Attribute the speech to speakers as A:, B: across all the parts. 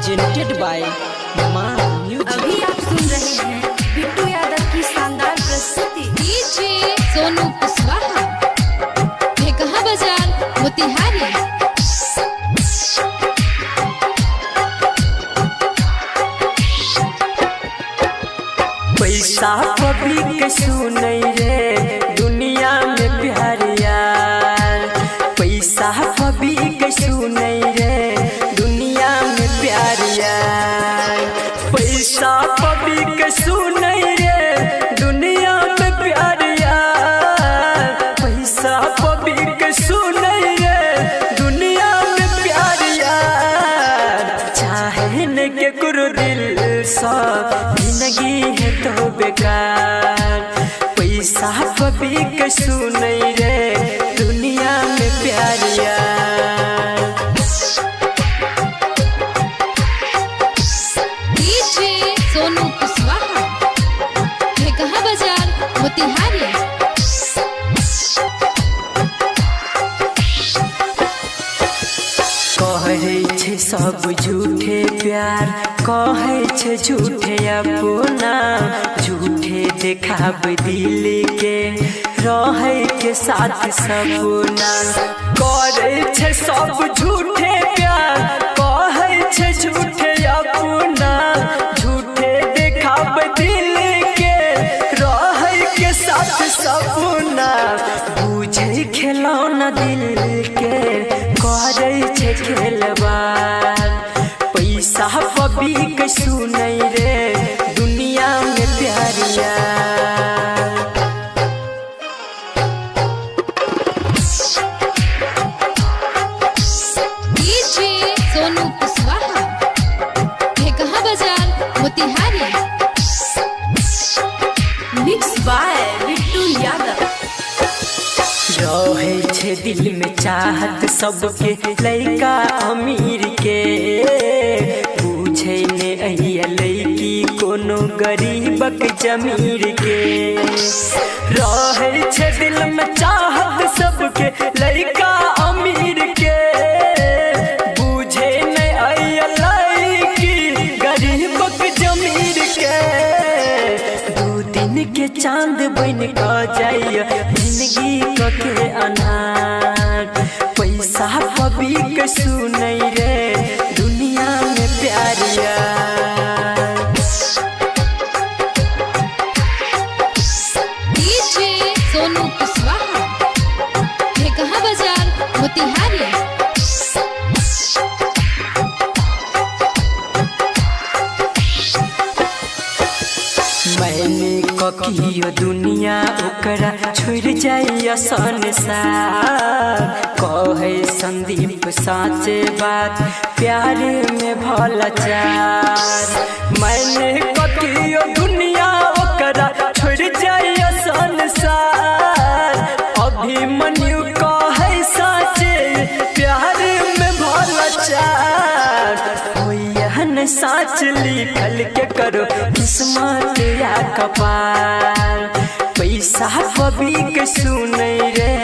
A: Presented by music.
B: अभी आप सुन रहे हैं बिट्टू यादव की शानदार प्रस्तुति।
C: डीजे सोनू कुशवाहा, कहाँ बाजार मोतिहारी।
D: पैसा पब्लिक के सुनै रे दुनिया में प्यार यार। पैसा पब्लिक के सुनै रे दुनिया में प्यार यार। पैसा पब्लिक के सुनै रे दुनिया में प्यार यार। पैसा पब्लिक के सुनै रे दुनिया में प्यार यार। चाहे न के गुरु दिल सा जिंदगी है तो बेकार। पैसा पब्लिक के सुनै रे दुनिया में प्यार यार।
C: डीजे सोनू कुशवाहा, कहाँ बाजार मोतिहारी।
D: कहै छै सब झूठे प्यार, कहै छै झूठे अपना। झूठे देखाब दिल के रहै के साथ सपना। करै छै सब झूठे प्यार, कहै छै झूठे अपना। झूठे देखाब दिल के रहै के साथ सपना। बुझै खिलौना दिल के करै छै खेलवार। पैसा पब्लिक के सुनै रे दुनिया में प्यार यार।
C: डीजे सोनू कुशवाहा, कहाँ बाजार मोतिहारी।
B: Mix by Bittu Yadav.
D: रहे छे दिल में चाहत सबके लड़का अमीर के। पूछे ने अहिया लड़की कोनो गरीबक जमीर के। रहे छे दिल में चाहत सबके लड़का अमीर के। बुझे ने अहिया लड़की गरीबक जमीर के। दू दिन के चांद बन का जाइए जिंदगी के अनार। पैसा पब्लिक के सुनै रे दुनिया में प्यार यार।
C: डीजे सोनू कुशवाहा, कहाँ बाजार मोतिहारी।
D: मैंने ककियो दुनिया ओकरा छोड़ जाइए संसार। कहे संदीप साचे बात प्यार में भला चार। मैंने ककियो दुनिया ओकरा छोड़ जाइए संसार। अभिमन्यु कहे साचे प्यार में भला चार। न साच लिखल के करो किस्मत या कपार। पैसा पब्लिक के सुनै रे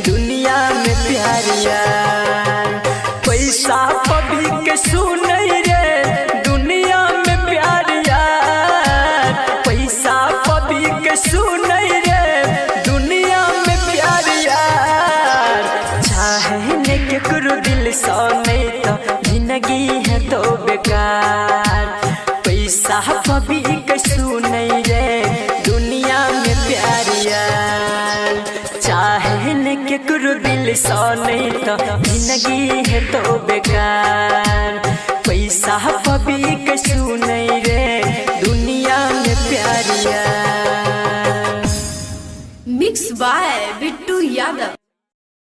D: दुनिया में प्यार यार। पैसा पब्लिक के सुनै रे दुनिया में प्यार यार। पैसा पब्लिक के सुनै रे दुनिया में प्यार यार। चाहे न केकरो दिल सा नहीं तो जिंदगी है तो बेकार। पैसा पब्लिक के सुनै रे दुनिया में प्यार यार। चाहे न केकरो दिल सा नहीं तो जिंदगी है तो बेकार। पैसा पब्लिक के सुनै रे दुनिया में प्यार यार।
B: Mix by Bittu Yadav.